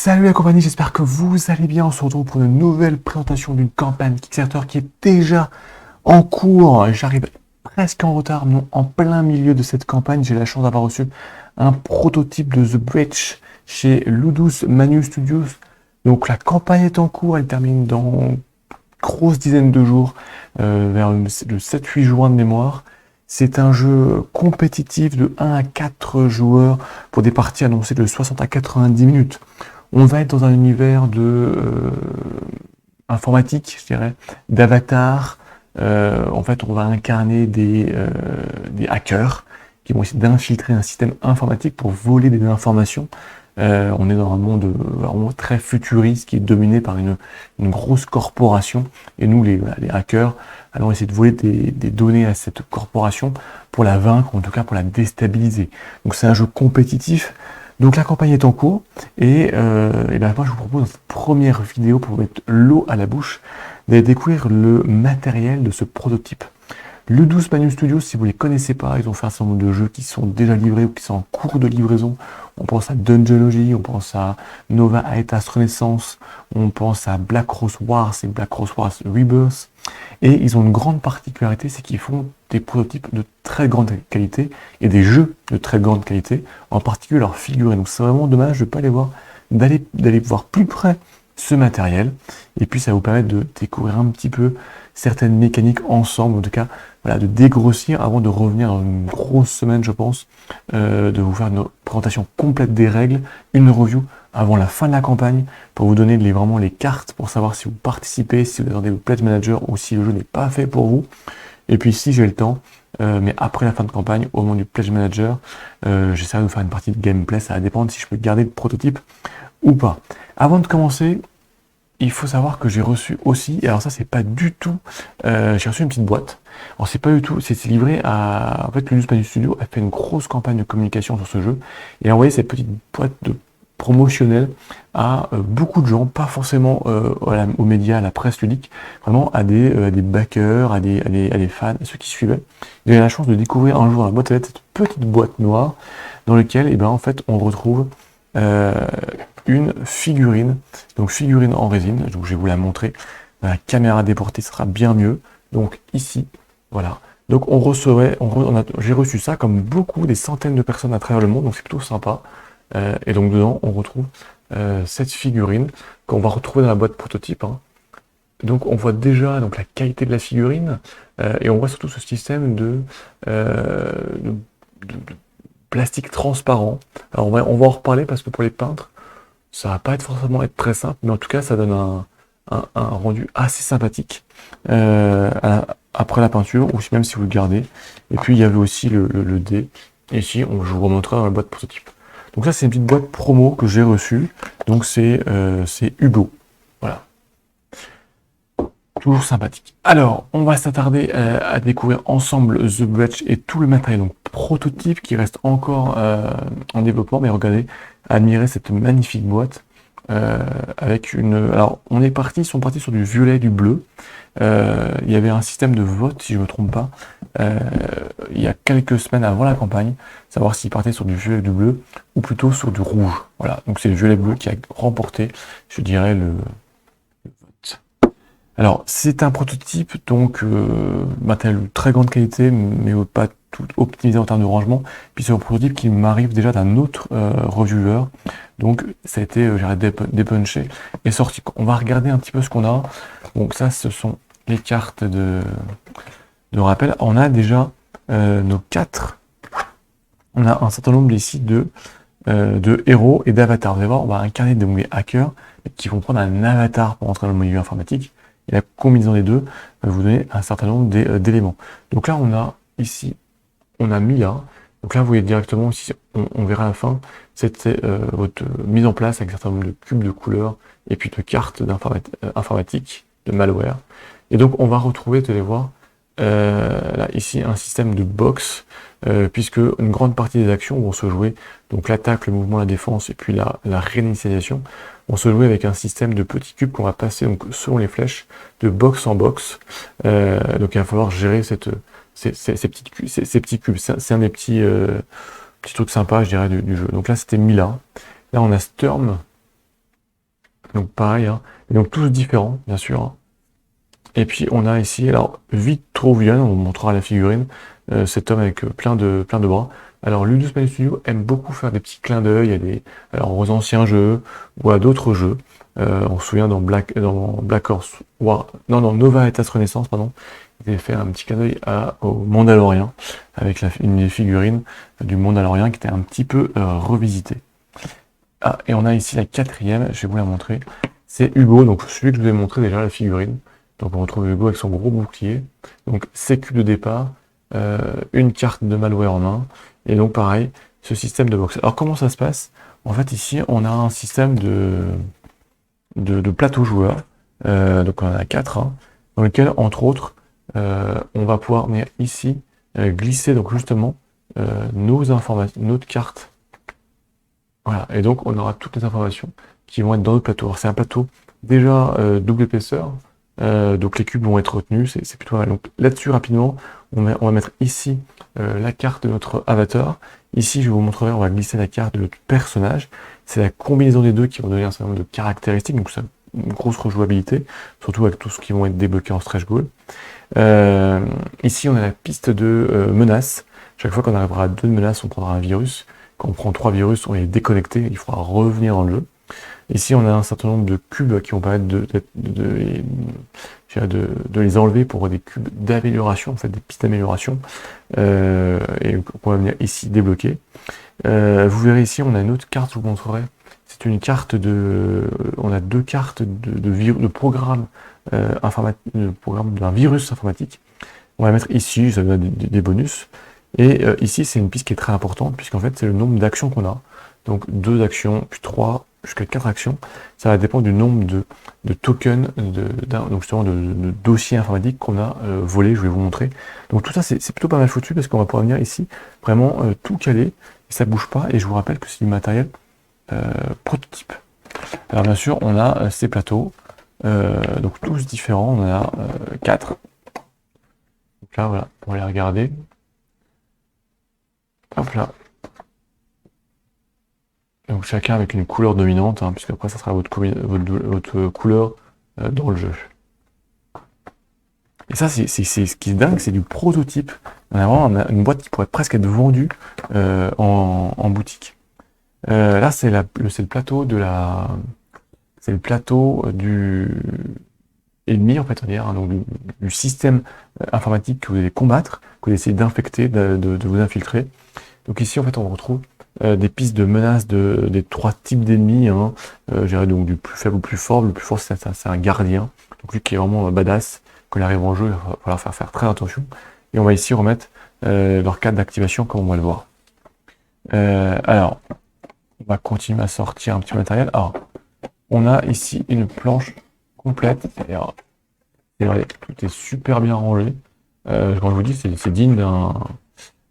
Salut la compagnie, j'espère que vous allez bien. On se retrouve pour une nouvelle présentation d'une campagne Kickstarter qui est déjà en cours. J'arrive presque en retard, non, en plein milieu de cette campagne. J'ai la chance d'avoir reçu un prototype de The Breach chez Ludus Manu Studios. Donc la campagne est en cours, elle termine dans une grosse dizaine de jours, vers le 7-8 juin de mémoire. C'est un jeu compétitif de 1 à 4 joueurs pour des parties annoncées de 60 à 90 minutes. On va être dans un univers de informatique, je dirais, d'avatar. En fait, on va incarner des hackers qui vont essayer d'infiltrer un système informatique pour voler des informations. On est dans un monde vraiment très futuriste qui est dominé par une grosse corporation. Et nous, les hackers, allons essayer de voler des données à cette corporation pour la vaincre, ou en tout cas pour la déstabiliser. Donc c'est un jeu compétitif. Donc la campagne est en cours et moi je vous propose dans cette première vidéo pour vous mettre l'eau à la bouche d'aller découvrir le matériel de ce prototype. Ludus Manu Studios, si vous ne les connaissez pas, ils ont fait un certain nombre de jeux qui sont déjà livrés ou qui sont en cours de livraison. On pense à Dungeonology, on pense à Nova Aetas Renaissance, on pense à Black Rose Wars et Black Rose Wars Rebirth. Et ils ont une grande particularité, c'est qu'ils font des prototypes de très grande qualité et des jeux de très grande qualité, en particulier leurs figurines. Donc c'est vraiment dommage de ne pas aller voir, d'aller voir plus près ce matériel. Et puis ça va vous permettre de découvrir un petit peu certaines mécaniques ensemble, en tout cas, voilà, de dégrossir avant de revenir dans une grosse semaine, je pense, de vous faire une présentation complète des règles, une review avant la fin de la campagne, pour vous donner vraiment les cartes, pour savoir si vous participez, si vous attendez le Pledge Manager ou si le jeu n'est pas fait pour vous. Et puis si j'ai le temps, mais après la fin de campagne, au moment du Pledge Manager, j'essaierai de vous faire une partie de gameplay, ça va dépendre si je peux garder le prototype ou pas. Avant de commencer, il faut savoir que j'ai reçu aussi, alors ça c'est pas du tout, j'ai reçu une petite boîte. Alors c'est pas du tout, c'est livré à, en fait Ludus Manu Studio a fait une grosse campagne de communication sur ce jeu et a envoyé cette petite boîte de promotionnelle à beaucoup de gens, pas forcément aux médias, à la presse ludique, vraiment à des backers, à des fans, à ceux qui suivaient. J'ai eu la chance de découvrir un jour dans la boîte aux lettres cette petite boîte noire dans laquelle, en fait, on retrouve une figurine, donc figurine en résine, donc je vais vous la montrer, la caméra déportée sera bien mieux, donc ici, voilà. Donc on recevait, j'ai reçu ça comme beaucoup, des centaines de personnes à travers le monde, donc c'est plutôt sympa. Et donc dedans, on retrouve cette figurine qu'on va retrouver dans la boîte prototype. Hein. Donc on voit déjà donc, la qualité de la figurine, et on voit surtout ce système de plastique transparent. Alors on va en reparler parce que pour les peintres, ça va pas forcément être très simple, mais en tout cas ça donne un rendu assez sympathique après la peinture, ou même si vous le gardez. Et puis il y avait aussi le dé, et ici je vous remontrerai dans la boîte prototype. Donc ça c'est une petite boîte promo que j'ai reçue, donc c'est Hublot, voilà. Toujours sympathique. Alors, on va s'attarder à découvrir ensemble The Breach et tout le matériel, donc prototype qui reste encore en développement, mais regardez, admirez cette magnifique boîte avec une... Alors, ils sont partis sur du violet et du bleu. Il y avait un système de vote, si je ne me trompe pas, il y a quelques semaines avant la campagne, savoir s'ils partaient sur du violet et du bleu, ou plutôt sur du rouge. Voilà, donc c'est le violet-bleu qui a remporté, je dirais, le vote. Alors, c'est un prototype, donc matériel de très grande qualité, mais pas tout optimisé en termes de rangement. Puis c'est un prototype qui m'arrive déjà d'un autre reviewer, donc ça a été dépunché et sorti. On va regarder un petit peu ce qu'on a. Donc ça, ce sont les cartes de rappel. On a déjà nos 4. On a un certain nombre ici de héros et d'avatars. Vous allez voir, on va incarner des hackers qui vont prendre un avatar pour entrer dans le milieu informatique. Et la combinaison des deux va vous donner un certain nombre d'éléments. Donc là, on a ici, on a Mila. Donc là, vous voyez directement, ici, on verra à la fin, c'était votre mise en place avec un certain nombre de cubes de couleurs et puis de cartes informatiques, de malware. Et donc, on va retrouver, vous allez voir, là, ici, un système de box, puisque une grande partie des actions vont se jouer, donc l'attaque, le mouvement, la défense et puis la réinitialisation, vont se jouer avec un système de petits cubes qu'on va passer, donc selon les flèches, de box en box. Donc il va falloir gérer ces petits cubes. C'est un des petits trucs sympas, je dirais, du jeu. Donc là, c'était Mila. Là, on a Sturm. Donc pareil, hein. Et donc tous différents, bien sûr, hein. Et puis on a ici, alors Vitruvian, on vous montrera la figurine, cet homme avec plein de bras. Alors Ludus Magnus Studio aime beaucoup faire des petits clins d'œil alors aux anciens jeux ou à d'autres jeux. On se souvient dans Black Horse War, non, dans Nova Etas Renaissance, pardon, ils avaient fait un petit clin d'œil au Mandalorien avec une figurine du Mandalorien qui était un petit peu revisitée. Ah, et on a ici la quatrième, je vais vous la montrer. C'est Hugo, donc celui que je vous ai montré déjà, la figurine. Donc on retrouve Hugo avec son gros bouclier. Donc sécu de départ, une carte de malware en main, et donc pareil, ce système de box. Alors comment ça se passe? En fait ici on a un système de plateau joueur, donc on en a 4, hein, dans lequel entre autres on va pouvoir venir ici glisser donc justement nos informations, notre carte. Voilà, et donc on aura toutes les informations qui vont être dans notre plateau. Alors c'est un plateau déjà double épaisseur, donc les cubes vont être retenus, c'est plutôt mal. Donc là-dessus rapidement, on va mettre ici la carte de notre avatar. Ici je vous montrerai, on va glisser la carte de notre personnage. C'est la combinaison des deux qui vont donner un certain nombre de caractéristiques, donc c'est une grosse rejouabilité, surtout avec tout ce qui vont être débloqués en stretch goal. Ici on a la piste de menaces. Chaque fois qu'on arrivera à 2 menaces, on prendra un virus. Quand on prend 3 virus, on est déconnecté, il faudra revenir dans le jeu. Ici, on a un certain nombre de cubes qui vont permettre de les enlever pour des cubes d'amélioration, en fait des pistes d'amélioration, et qu'on va venir ici débloquer. Vous verrez ici, on a une autre carte, je vous montrerai. C'est une carte on a 2 cartes de programme programme d'un virus informatique. On va mettre ici, ça donne des bonus. Et ici, c'est une piste qui est très importante, puisqu'en fait, c'est le nombre d'actions qu'on a. Donc 2 actions, puis 3, jusqu'à 4 actions. Ça va dépendre du nombre de tokens, donc justement de dossiers informatiques qu'on a volés, je vais vous montrer. Donc tout ça, c'est plutôt pas mal foutu, parce qu'on va pouvoir venir ici, vraiment tout caler, et ça bouge pas, et je vous rappelle que c'est du matériel prototype. Alors bien sûr, on a ces plateaux, donc tous différents, on en a 4. Donc là, voilà, on va les regarder. Hop là. Donc chacun avec une couleur dominante, hein, puisque après ça sera votre couleur dans le jeu. Et ça, c'est ce qui est dingue, c'est du prototype. On a vraiment une boîte qui pourrait presque être vendue en boutique. Là, c'est le plateau c'est le plateau du ennemi, en fait, on va dire, hein, donc du système informatique que vous allez combattre, que vous essayez d'infecter, de vous infiltrer. Donc ici, en fait, on retrouve des pistes de menaces des 3 types d'ennemis, hein. Donc du plus faible au plus fort. Le plus fort, c'est un gardien. Donc lui qui est vraiment badass. Quand il arrive en jeu, il va falloir faire très attention. Et on va ici remettre leur cadre d'activation, comme on va le voir. Alors, on va continuer à sortir un petit matériel. Alors, on a ici une planche complète. C'est vrai, tout est super bien rangé. Quand je vous dis, c'est digne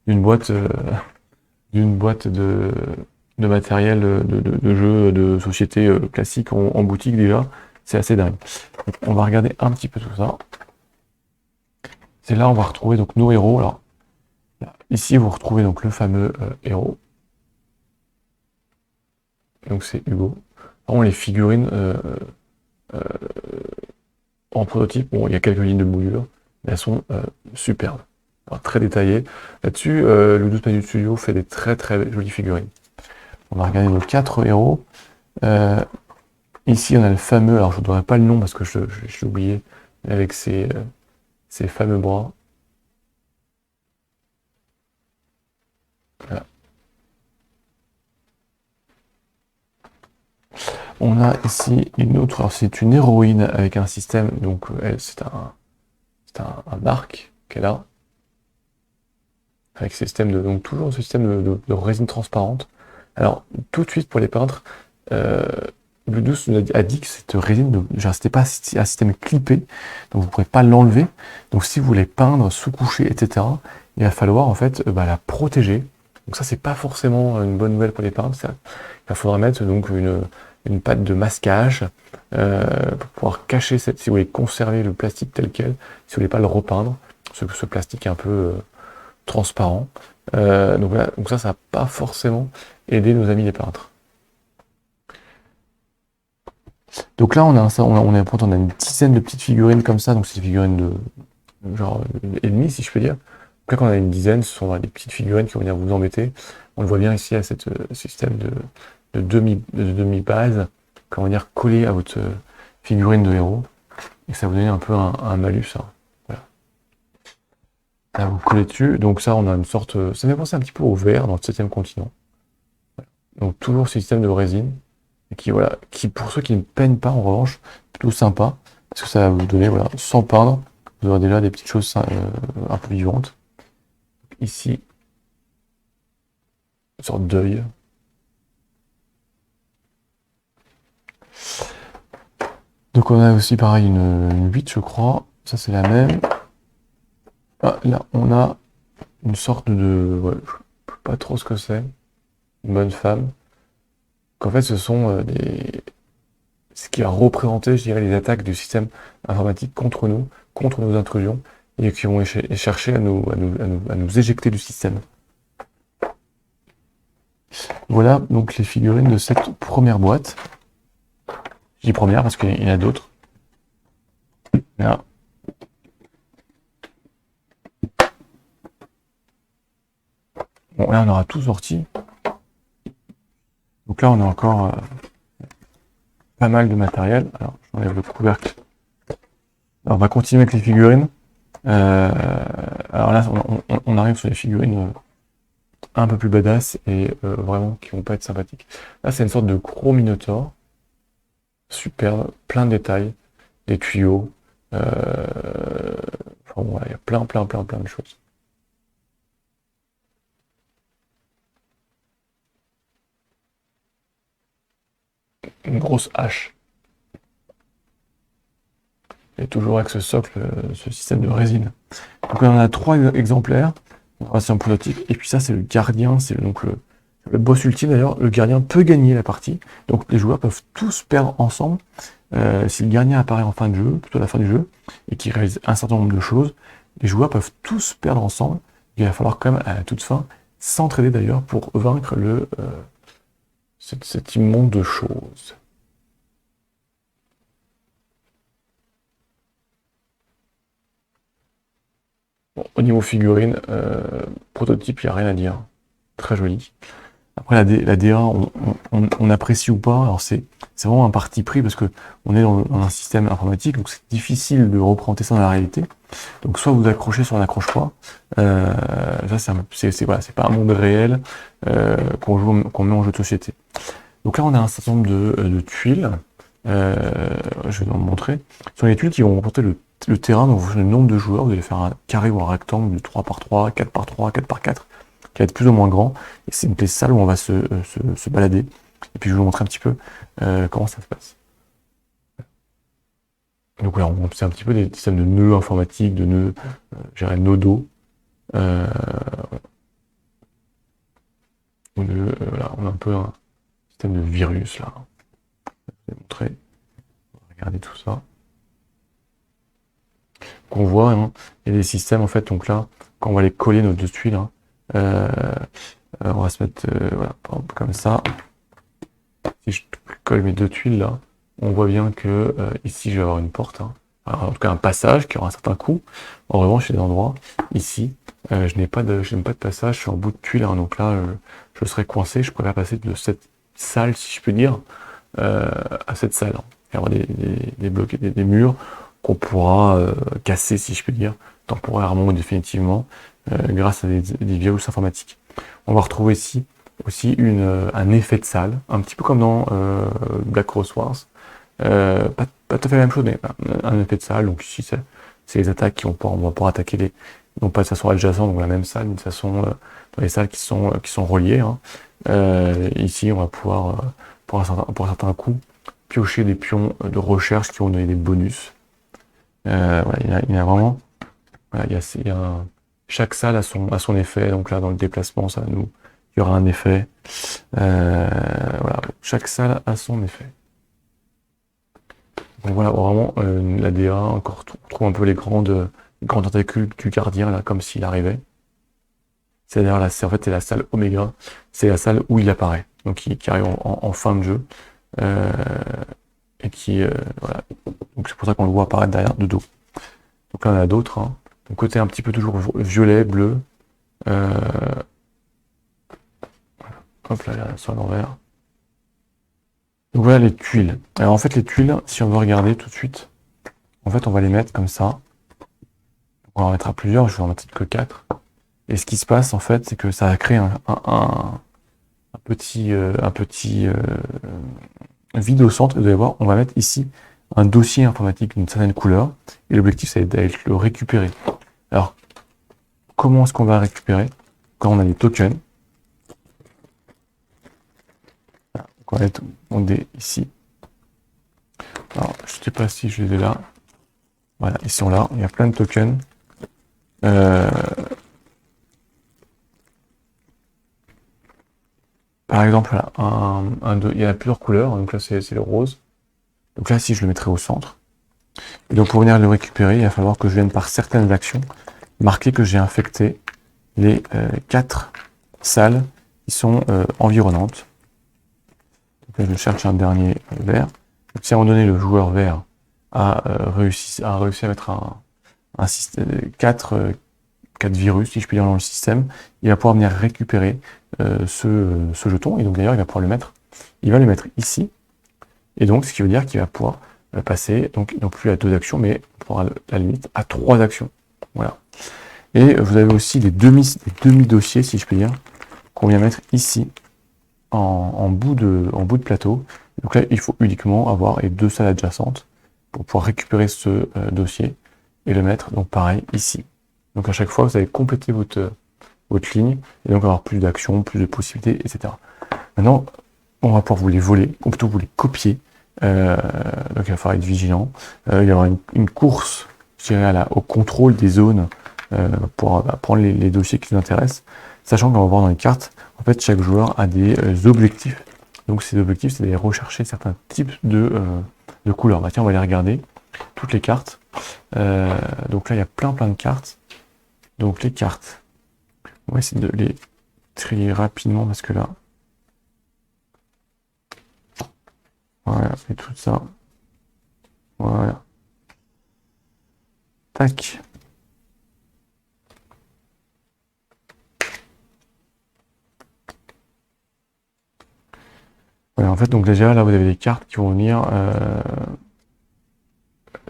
d'une boîte de matériel de jeu de société classique en boutique déjà. C'est assez dingue. Donc, on va regarder un petit peu tout ça. C'est là on va retrouver donc nos héros. Alors ici vous retrouvez donc le fameux héros. Donc c'est Hugo. Vraiment les figurines en prototype, bon il y a quelques lignes de moulure, mais elles sont superbes. Alors, très détaillées. Là-dessus, le Ludus Magnus Studio fait des très très jolies figurines. On va regarder nos 4 héros. Ici on a le fameux, alors je ne donnerai pas le nom parce que je l'ai oublié, avec ses fameux bras. Voilà. On a ici une autre, alors c'est une héroïne avec un système, donc elle c'est un arc qu'elle a, avec ce système donc toujours ce système de résine transparente. Alors tout de suite pour les peintres, Ludus nous a dit que cette résine, c'était pas un système clippé, donc vous ne pourrez pas l'enlever. Donc si vous voulez peindre, sous-coucher, etc., il va falloir en fait la protéger. Donc ça c'est pas forcément une bonne nouvelle pour les peintres. Il faudra mettre donc une pâte de masquage pour pouvoir cacher si vous voulez conserver le plastique tel quel, si vous voulez pas le repeindre, ce plastique un peu transparent. Donc voilà, donc ça va pas forcément aider nos amis les peintres. Donc là, on a une dizaine de petites figurines comme ça, donc c'est des figurines de genre ennemies, si je peux dire. Donc là, quand on a une dizaine, ce sont des petites figurines qui vont venir vous embêter. On le voit bien ici à cette système de demi-base, comment dire, collé à votre figurine de héros. Et ça va vous donner un peu un malus. Hein. Voilà. Là, vous collez dessus. Donc ça, on a une sorte... Ça me fait penser un petit peu au vert dans le 7e continent. Donc toujours ce système de résine. Et qui, voilà, qui pour ceux qui ne peignent pas, en revanche, plutôt sympa. Parce que ça va vous donner, voilà, sans peindre, vous aurez déjà des petites choses un peu vivantes. Ici, une sorte d'œil. Donc on a aussi pareil une 8 je crois, ça c'est la même. Ah, là on a une sorte de... Ouais, je sais pas trop ce que c'est. Une bonne femme. Qu'en fait ce sont ce qui va représenter, je dirais, les attaques du système informatique contre nous, contre nos intrusions, et qui vont chercher à nous éjecter du système. Voilà donc les figurines de cette première boîte. Je dis première parce qu'il y en a d'autres. Là. Bon, là, on aura tout sorti. Donc là, on a encore pas mal de matériel. Alors, j'enlève le couvercle. Alors, on va continuer avec les figurines. Alors là, on arrive sur les figurines un peu plus badass et vraiment qui vont pas être sympathiques. Là, c'est une sorte de gros minotaure. Superbe, plein de détails, des tuyaux. Enfin, voilà, il y a plein de choses. Une grosse hache. Et toujours avec ce socle, ce système de résine. Donc on en a 3 exemplaires. C'est un prototype. Et puis ça, c'est le gardien. C'est donc le boss ultime d'ailleurs. Le gardien peut gagner la partie. Donc les joueurs peuvent tous perdre ensemble. Si le gardien apparaît en fin de jeu, plutôt à la fin du jeu, et qu'il réalise un certain nombre de choses, les joueurs peuvent tous perdre ensemble. Il va falloir quand même, à toute fin, s'entraider d'ailleurs pour vaincre cet immonde de choses. Bon, au niveau figurine, prototype, il n'y a rien à dire. Très joli. Après, la DA, on apprécie ou pas. Alors, c'est vraiment un parti pris parce que on est dans un système informatique, donc c'est difficile de représenter ça dans la réalité. Donc, soit vous accrochez, soit on n'accroche pas. Ça, voilà, c'est pas un monde réel qu'on met en jeu de société. Donc là, on a un certain nombre de tuiles. Je vais vous montrer. Ce sont les tuiles qui vont représenter le terrain, donc le nombre de joueurs. Vous allez faire un carré ou un rectangle de 3 par 3, 4 par 3, 4 par 4, qui va être plus ou moins grand. Et c'est une salle où on va se balader. Et puis je vais vous montrer un petit peu comment ça se passe. Donc voilà, c'est un petit peu des systèmes de nœuds informatiques, de nœuds, je dirais nodo. Voilà, on a un peu un système de virus là. Je vais montrer. Regardez tout ça. Qu'on voit, hein, il y a des systèmes en fait, donc là, quand on va les coller nos deux tuiles, hein, on va se mettre voilà, comme ça. Si je colle mes deux tuiles là, on voit bien que ici je vais avoir une porte, hein. Alors, en tout cas un passage qui aura un certain coût. En revanche, il y a des endroits, ici, je n'ai pas de passage, je suis en bout de tuile, hein, donc là je serai coincé, je préfère passer de cette salle, si je peux dire, à cette salle. Hein. Il y aura des blocs, des murs qu'on pourra casser, si je peux dire, temporairement ou définitivement, grâce à des virus informatiques. On va retrouver ici aussi un effet de salle, un petit peu comme dans Black Rose Wars. Pas tout à fait la même chose, mais un effet de salle. Donc ici, c'est les attaques on va pouvoir attaquer non pas de façon adjacente, donc la même salle, mais de façon dans les salles qui sont reliées. Hein. Ici, on va pouvoir, pour un certain coup, piocher des pions de recherche qui vont donner des bonus. Voilà, il y a vraiment, voilà, chaque salle a son effet. Donc là, dans le déplacement, il y aura un effet. Voilà, chaque salle a son effet. Donc voilà, vraiment, la DA, encore, on trouve un peu les grands tentacules du gardien, là, comme s'il arrivait. C'est d'ailleurs en fait, c'est la salle Oméga, c'est la salle où il apparaît, donc qui arrive en fin de jeu, et voilà. Donc c'est pour ça qu'on le voit apparaître derrière de dos. Donc là on a d'autres, hein. Donc côté un petit peu toujours violet, bleu. Hop là, sur l'envers. Donc voilà les tuiles. Alors en fait les tuiles, si on veut regarder tout de suite, en fait on va les mettre comme ça. On va en mettre à plusieurs, je vais en mettre que 4. Et ce qui se passe en fait, c'est que ça va créer un petit vide au centre. Et vous allez voir, on va mettre ici un dossier informatique d'une certaine couleur. Et l'objectif, c'est d'aller le récupérer. Alors, comment est-ce qu'on va récupérer? Quand on a des tokens. On va mettre ici. Alors, je ne sais pas si je les ai là. Voilà, ils sont là. Il y a plein de tokens. Par exemple, là, il y a plusieurs couleurs. Donc là, c'est le rose. Donc là, si je le mettrai au centre. Et donc, pour venir le récupérer, il va falloir que je vienne par certaines actions marquer que j'ai infecté les 4 salles qui sont environnantes. Donc là, je cherche un dernier vert. Donc, si à un moment donné, le joueur vert a réussi à mettre un système, 4 virus, si je puis dire, dans le système, il va pouvoir venir récupérer ce jeton. Et donc, d'ailleurs, il va pouvoir le mettre. Il va le mettre ici. Et donc, ce qui veut dire qu'il va pouvoir passer, donc non plus à 2 actions, mais à la limite à 3 actions. Voilà. Et vous avez aussi des demi-dossiers, si je puis dire, qu'on vient mettre ici, en bout de plateau. Donc là, il faut uniquement avoir les 2 salles adjacentes pour pouvoir récupérer ce dossier et le mettre, donc pareil, ici. Donc à chaque fois, vous allez compléter votre ligne, et donc avoir plus d'actions, plus de possibilités, etc. Maintenant, on va pouvoir vous les voler, ou plutôt vous les copier. Donc il va falloir être vigilant. Il y aura une course, je dirais, au contrôle des zones pour prendre les dossiers qui nous intéressent, sachant qu'on va voir dans les cartes, en fait, chaque joueur a des objectifs. Donc ces objectifs, c'est d'aller rechercher certains types de couleurs. Bah, tiens, on va les regarder, toutes les cartes. Donc là, il y a plein de cartes. Donc les cartes, on va essayer de les trier rapidement parce que là, voilà, et tout ça. Voilà. Tac. Voilà, en fait, donc déjà, là, vous avez des cartes qui vont venir...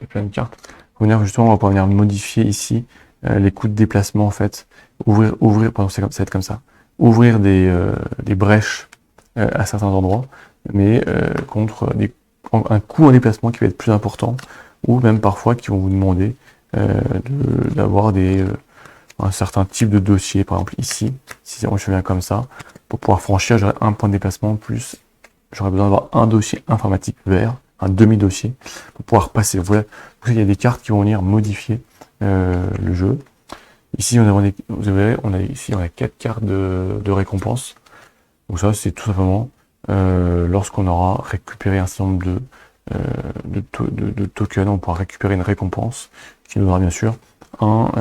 plein de cartes. Vont venir, justement, on va pouvoir venir modifier ici les coûts de déplacement, en fait. Ouvrir, pardon, ça va être comme ça. Ouvrir des brèches à certains endroits, mais contre un coût en déplacement qui va être plus important, ou même parfois qui vont vous demander d'avoir un certain type de dossier, par exemple ici, si je viens comme ça, pour pouvoir franchir, j'aurai un point de déplacement, plus j'aurais besoin d'avoir un dossier informatique vert, un demi-dossier, pour pouvoir passer. Voilà, il y a des cartes qui vont venir modifier le jeu. Ici, vous verrez, on a 4 cartes de récompense. Donc ça, c'est tout simplement lorsqu'on aura récupéré un certain nombre de tokens, on pourra récupérer une récompense qui nous donnera bien sûr un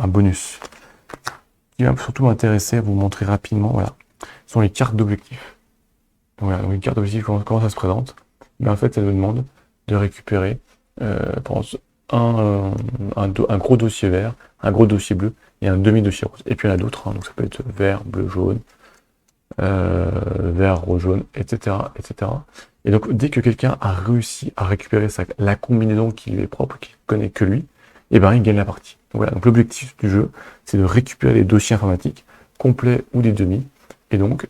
bonus. Ce qui va surtout m'intéresser à vous montrer rapidement, voilà, ce sont les cartes d'objectifs. Donc voilà, donc une carte d'objectif, comment ça se présente? Ben, en fait, ça nous demande de récupérer un gros dossier vert, un gros dossier bleu et un demi-dossier rose. Et puis il y en a d'autres, hein, donc ça peut être vert, bleu, jaune, vert, rose, jaune, etc., etc. Et donc, dès que quelqu'un a réussi à récupérer la combinaison qui lui est propre, qui connaît que lui, et ben il gagne la partie. Donc voilà, donc l'objectif du jeu, c'est de récupérer les dossiers informatiques, complets ou des demi, et donc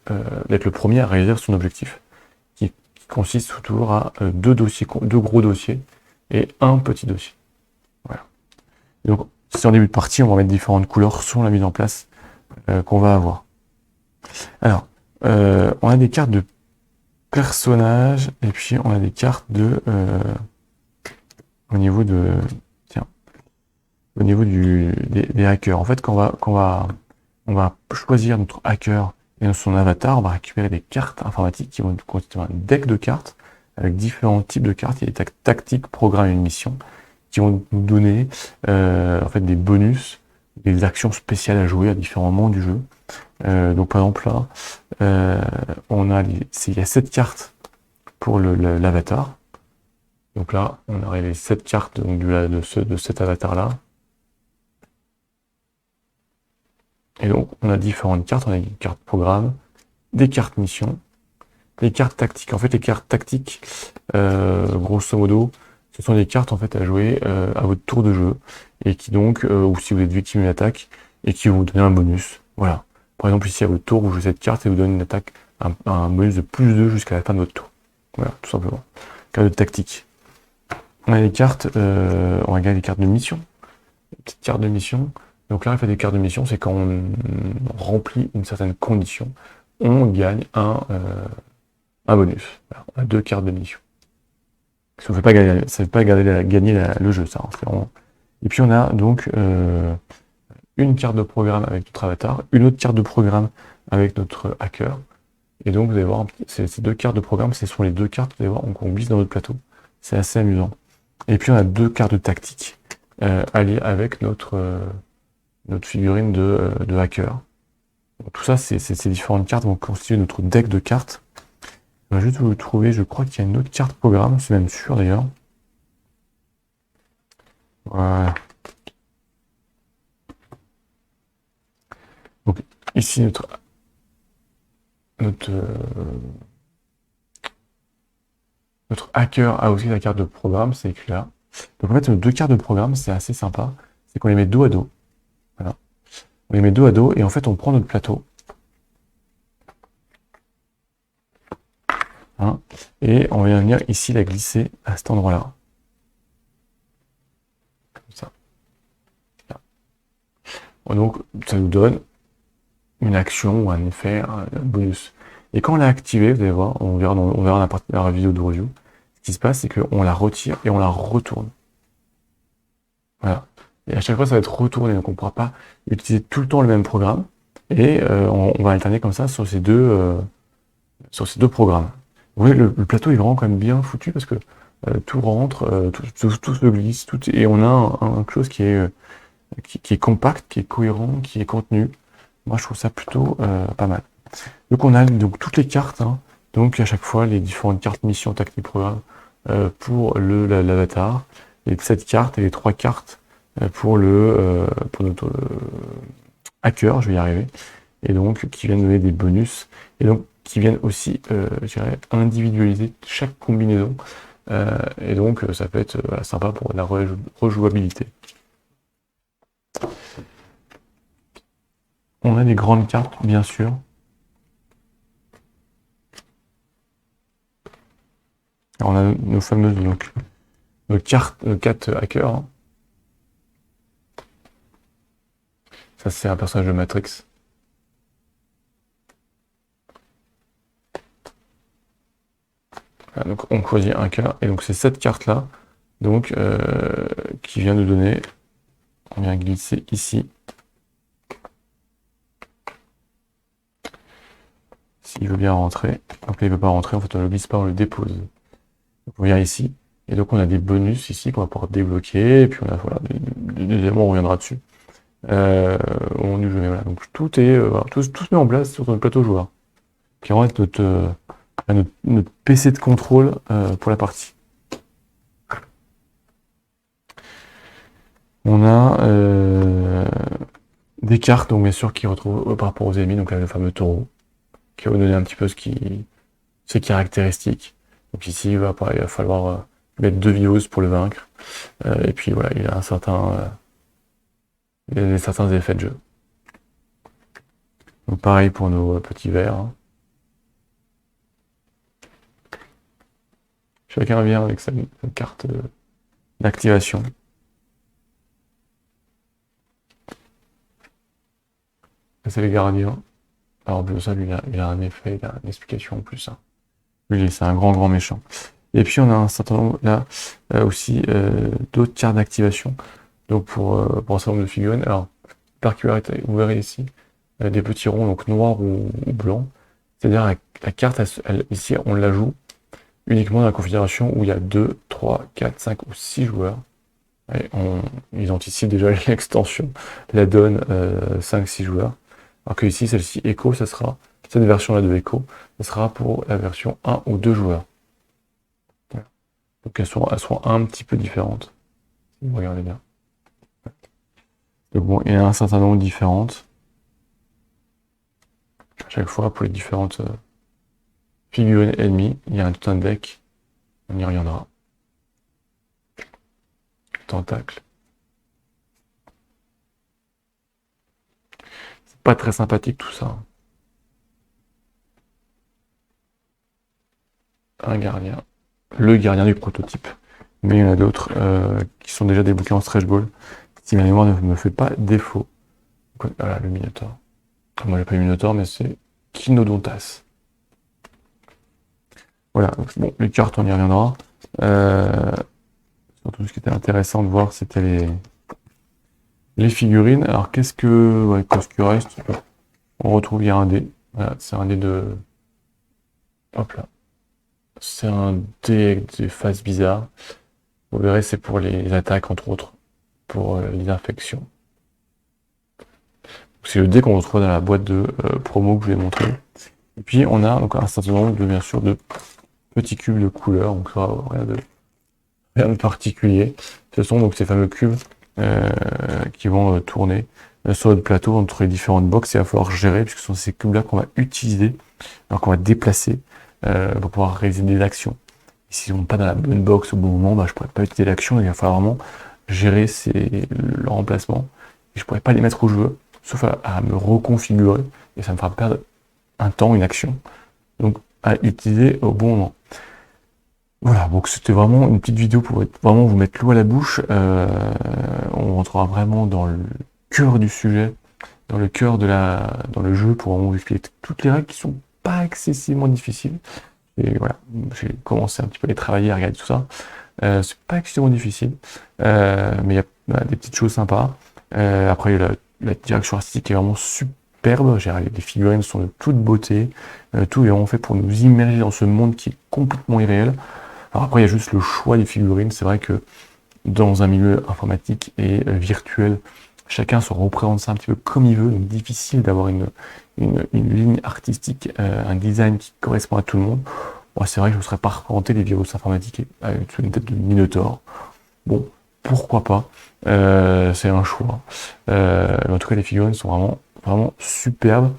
d'être le premier à réaliser son objectif, qui consiste toujours à deux gros dossiers et un petit dossier. Voilà. Et donc, si en début de partie, on va mettre différentes couleurs selon la mise en place qu'on va avoir. Alors, on a des cartes de personnages, et puis on a des cartes au niveau des hackers. En fait, quand on va choisir notre hacker et son avatar, on va récupérer des cartes informatiques qui vont constituer un deck de cartes avec différents types de cartes. Il y a des tactiques, programmes et missions qui vont nous donner en fait des bonus, des actions spéciales à jouer à différents moments du jeu. Donc par exemple là, il y a 7 cartes pour l'avatar. Donc là, on aurait les 7 cartes donc, de cet avatar-là. Et donc, on a différentes cartes. On a des cartes programme, des cartes mission, des cartes tactiques. En fait, les cartes tactiques, grosso modo, ce sont des cartes en fait à jouer à votre tour de jeu. Et qui donc, ou si vous êtes victime d'une attaque, et qui vont vous donner un bonus. Voilà. Par exemple, ici, à votre tour, vous jouez cette carte et vous donne une attaque, un bonus de plus 2 jusqu'à la fin de votre tour. Voilà, tout simplement. Carte de tactique. On a les cartes, on regarde les cartes de mission. Les petites cartes de mission. Donc là, en fait, des cartes de mission, c'est quand on remplit une certaine condition, on gagne un bonus. Voilà, on a 2 cartes de mission. Ça ne fait pas gagner le jeu, ça. Hein, et puis on a donc une carte de programme avec notre avatar, une autre carte de programme avec notre hacker. Et donc vous allez voir, ces 2 cartes de programme, ce sont les 2 cartes, vous allez voir, qu'on glisse dans notre plateau. C'est assez amusant. Et puis on a 2 cartes de tactique alliées avec notre figurine de hacker. Donc, tout ça, ces différentes cartes vont constituer notre deck de cartes. On va juste vous le trouver, je crois qu'il y a une autre carte programme, c'est même sûr d'ailleurs. Voilà. Donc ici notre hacker a aussi la carte de programme, c'est écrit là. Donc en fait, nos 2 cartes de programme, c'est assez sympa. C'est qu'on les met dos à dos. Voilà. On les met dos à dos et en fait, on prend notre plateau. Hein, et on va venir ici la glisser à cet endroit-là. Comme ça. Là. Donc, ça nous donne une action ou un effet, un bonus. Et quand on l'a activé, vous allez voir, on verra dans la vidéo de review, ce qui se passe, c'est qu'on la retire et on la retourne. Voilà. Et à chaque fois, ça va être retourné, donc on ne pourra pas utiliser tout le temps le même programme. Et on va alterner comme ça sur ces deux programmes. Vous voyez, le plateau est vraiment quand même bien foutu parce que tout rentre, tout se glisse, et on a un chose qui est compact, qui est cohérent, qui est contenu. Moi, je trouve ça plutôt pas mal. Donc, on a donc toutes les cartes, hein, donc à chaque fois les différentes cartes mission, tactique, programme pour l'avatar, les 7 cartes et les 3 cartes pour notre hacker, je vais y arriver, et donc qui viennent donner des bonus, et donc qui viennent aussi, je dirais, individualiser chaque combinaison, et donc ça peut être sympa pour la rejouabilité. On a des grandes cartes, bien sûr. Alors on a nos fameuses, donc, nos 4 hackers. Hein. Ça, c'est un personnage de Matrix. Voilà, donc on choisit un cas, et donc c'est cette carte-là, donc qui vient nous donner, on vient glisser ici. S'il veut bien rentrer, donc là il ne veut pas rentrer, en fait on ne le glisse pas, on le dépose. Donc on vient ici, et donc on a des bonus ici qu'on va pouvoir débloquer, et puis on a, voilà, deuxièmement on reviendra dessus. Au moment du jeu, mais voilà, donc tout se met en place sur notre plateau joueur, qui va être notre PC de contrôle pour la partie. On a des cartes, donc bien sûr, qui retrouvent par rapport aux ennemis, donc là, le fameux taureau, qui va vous donner un petit peu ses caractéristiques. Donc ici, il va falloir mettre 2 virus pour le vaincre. Et puis voilà, il a certains effets de jeu. Donc pareil pour nos petits verres. Hein. Chacun vient avec sa carte d'activation. C'est les gardiens. Alors en plus de ça, lui, il a un effet, il a une explication en plus. Hein. Lui, c'est un grand méchant. Et puis on a un certain nombre, là, aussi d'autres cartes d'activation. Donc pour un certain nombre de figurines. Alors, particularité, vous verrez ici, des petits ronds, donc noirs ou blancs. C'est-à-dire la carte, ici, on la joue uniquement dans la configuration où il y a 2, 3, 4, 5 ou 6 joueurs. Et ils anticipent déjà l'extension, la donne 5-6 joueurs. Alors que ici, celle-ci, Echo, ça sera, cette version-là de Echo, ça sera pour la version 1 ou 2 joueurs. Voilà. Donc elles sont un petit peu différentes. Si vous regardez bien. Donc bon, il y a un certain nombre de différentes. À chaque fois, pour les différentes figurines ennemies, il y a tout un deck. On y reviendra. Tentacle. C'est pas très sympathique tout ça. Un gardien. Le gardien du prototype. Mais il y en a d'autres qui sont déjà débloqués en stretch ball. Si ma mémoire ne me fait pas défaut. Voilà, le Minotaur. Moi j'ai pas le Minotaur, mais c'est Kinodontas. Voilà, donc, bon, les cartes on y reviendra. Surtout ce qui était intéressant de voir, c'était les figurines. Alors qu'est-ce que reste? On retrouve, il y a un dé. Voilà, c'est un dé de. Hop là. C'est un dé avec des faces bizarres. Vous verrez, c'est pour les attaques, entre autres, pour les infections. C'est le dé qu'on retrouve dans la boîte de promo que je vous ai montré. Et puis on a donc un certain nombre de, bien sûr, de petits cubes de couleurs, donc ça, rien de particulier. Ce sont donc ces fameux cubes qui vont tourner sur le plateau entre les différentes boxes et il va falloir gérer, puisque ce sont ces cubes-là qu'on va utiliser, alors qu'on va déplacer pour pouvoir réaliser des actions. Et s'ils ne sont pas dans la bonne box au bon moment, bah, je ne pourrais pas utiliser l'action, il va falloir vraiment gérer leur emplacement. Et je ne pourrais pas les mettre au jeu, sauf à me reconfigurer, et ça me fera perdre un temps, une action, donc à utiliser au bon moment. Voilà, donc c'était vraiment une petite vidéo pour vraiment vous mettre l'eau à la bouche. On rentrera vraiment dans le cœur du sujet, dans le cœur dans le jeu pour vraiment vous expliquer toutes les règles qui sont pas excessivement difficiles. Et voilà, j'ai commencé un petit peu à les travailler, à regarder tout ça. C'est pas excessivement difficile, mais il y a des petites choses sympas. Après, la direction artistique est vraiment superbe. Les figurines sont de toute beauté. Tout est vraiment fait pour nous immerger dans ce monde qui est complètement irréel. Alors après, il y a juste le choix des figurines. C'est vrai que dans un milieu informatique et virtuel, chacun se représente ça un petit peu comme il veut. Donc difficile d'avoir une ligne artistique, un design qui correspond à tout le monde. Moi, c'est vrai que je ne serais pas représenté les virus informatiques avec une tête de Minotaur. Bon, pourquoi pas, c'est un choix. Mais en tout cas, les figurines sont vraiment, vraiment superbes.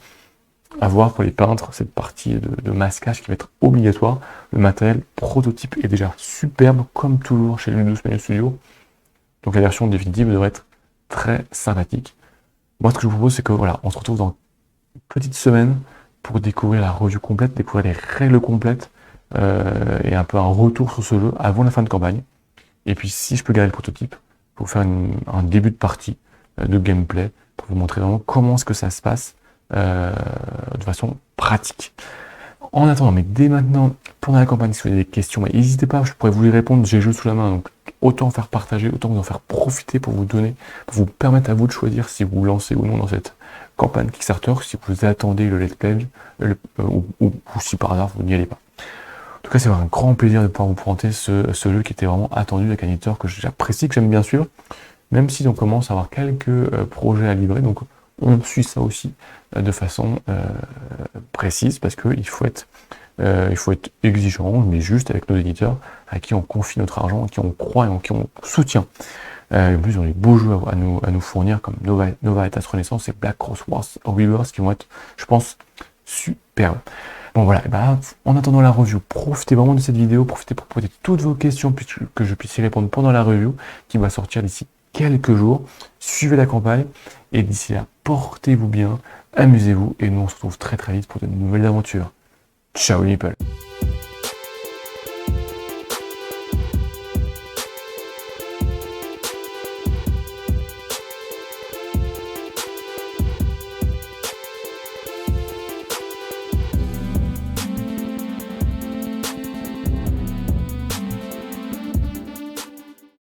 À voir pour les peintres, cette partie de masquage qui va être obligatoire. Le matériel prototype est déjà superbe, comme toujours chez Ludus Mania Studio. Donc la version définitive devrait être très sympathique. Moi, ce que je vous propose, c'est que voilà, on se retrouve dans une petite semaine pour découvrir la revue complète, découvrir les règles complètes et un peu un retour sur ce jeu avant la fin de campagne. Et puis, si je peux garder le prototype, pour faire un début de partie de gameplay, pour vous montrer vraiment comment est-ce que ça se passe de façon pratique. En attendant, mais dès maintenant, pendant la campagne, si vous avez des questions, n'hésitez pas, je pourrais vous les répondre, j'ai le jeu sous la main, donc autant faire partager, autant vous en faire profiter pour vous donner, pour vous permettre à vous de choisir si vous vous lancez ou non dans cette campagne Kickstarter, si vous attendez le Let's Play, ou si par hasard vous n'y allez pas. En tout cas, c'est un grand plaisir de pouvoir vous présenter ce jeu qui était vraiment attendu avec un éditeur que j'apprécie, que j'aime bien suivre, même si on commence à avoir quelques projets à livrer, donc on suit ça aussi de façon précise, parce qu'il faut être exigeant, mais juste avec nos éditeurs, à qui on confie notre argent, à qui on croit et en qui on soutient. En plus, ils ont des beaux jeux à nous fournir, comme Nova Etas Renaissance et Black Cross Wars Rivers, qui vont être, je pense, superbes. Bon voilà, en attendant la review, profitez vraiment de cette vidéo, profitez pour poser toutes vos questions, puisque que je puisse y répondre pendant la review, qui va sortir d'ici quelques jours. Suivez la campagne, et d'ici là, portez-vous bien, amusez-vous, et nous on se retrouve très très vite pour de nouvelles aventures. Ciao les meeples.